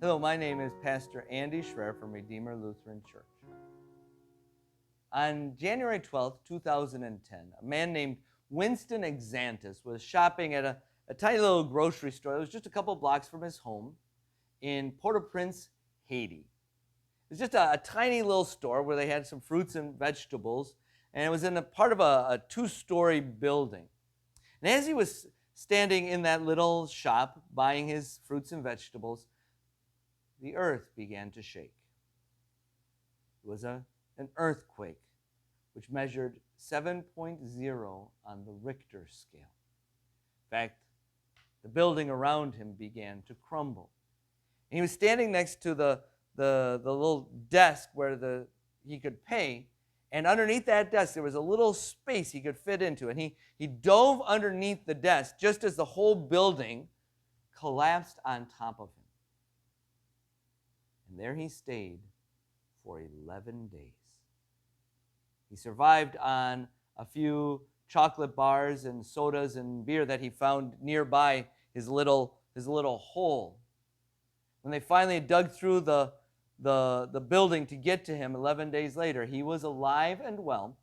Hello, my name is Pastor Andy Schroer from Redeemer Lutheran Church. On January 12th, 2010, a man named Winston Exantis was shopping at a tiny little grocery store that was just a couple blocks from his home in Port-au-Prince, Haiti. It was just a tiny little store where they had some fruits and vegetables, and it was in a part of a two-story building. And as he was standing in that little shop buying his fruits and vegetables, the earth began to shake. It was an earthquake, which measured 7.0 on the Richter scale. In fact, the building around him began to crumble. And he was standing next to the little desk where he could pay, and underneath that desk there was a little space he could fit into, and he dove underneath the desk just as the whole building collapsed on top of him. And there he stayed for 11 days. He survived on a few chocolate bars and sodas and beer that he found nearby his little hole. When they finally dug through the building to get to him 11 days later, he was alive and well,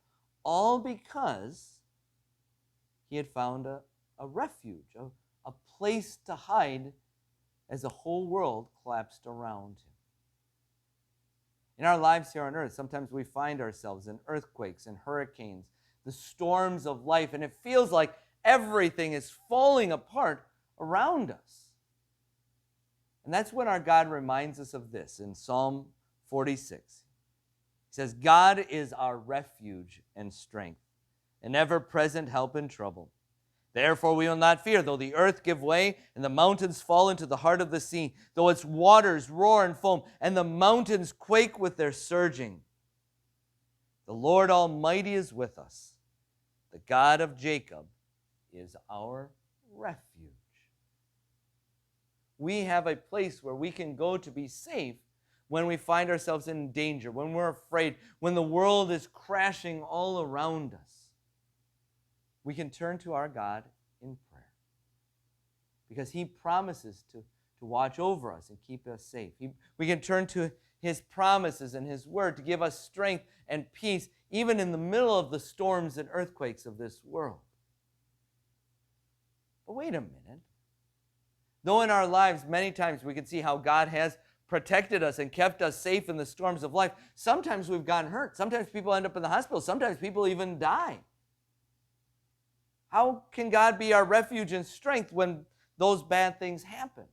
all because he had found a refuge, a place to hide as the whole world collapsed around him. In our lives here on earth, sometimes we find ourselves in earthquakes and hurricanes, the storms of life, and it feels like everything is falling apart around us. And that's when our God reminds us of this in Psalm 46. He says, God is our refuge and strength, an ever-present help in trouble. Therefore we will not fear, though the earth give way and the mountains fall into the heart of the sea, though its waters roar and foam and the mountains quake with their surging. The Lord Almighty is with us. The God of Jacob is our refuge. We have a place where we can go to be safe when we find ourselves in danger, when we're afraid, when the world is crashing all around us. We can turn to our God in prayer because He promises to watch over us and keep us safe. We can turn to His promises and His word to give us strength and peace even in the middle of the storms and earthquakes of this world. But wait a minute. Though in our lives many times we can see how God has protected us and kept us safe in the storms of life, sometimes we've gotten hurt. Sometimes people end up in the hospital. Sometimes people even die. How can God be our refuge and strength when those bad things happen?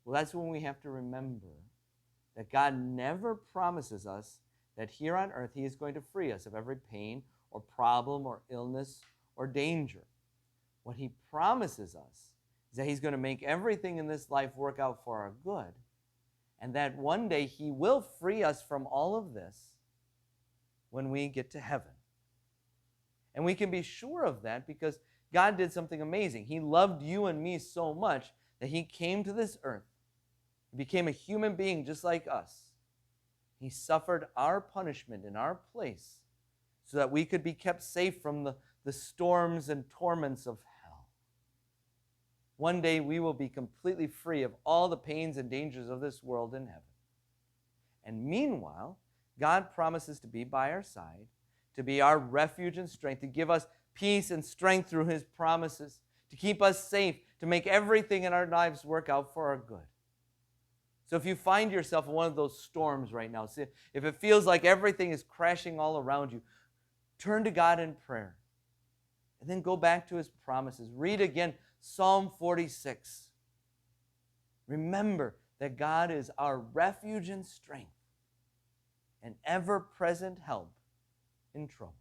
Well, that's when we have to remember that God never promises us that here on earth He is going to free us of every pain or problem or illness or danger. What He promises us is that He's going to make everything in this life work out for our good, and that one day He will free us from all of this when we get to heaven. And we can be sure of that because God did something amazing. He loved you and me so much that He came to this earth. He became a human being just like us. He suffered our punishment in our place so that we could be kept safe from the storms and torments of hell. One day we will be completely free of all the pains and dangers of this world in heaven. And meanwhile, God promises to be by our side, to be our refuge and strength, to give us peace and strength through His promises, to keep us safe, to make everything in our lives work out for our good. So if you find yourself in one of those storms right now, if it feels like everything is crashing all around you, turn to God in prayer. And then go back to His promises. Read again Psalm 46. Remember that God is our refuge and strength, an ever-present help in trouble.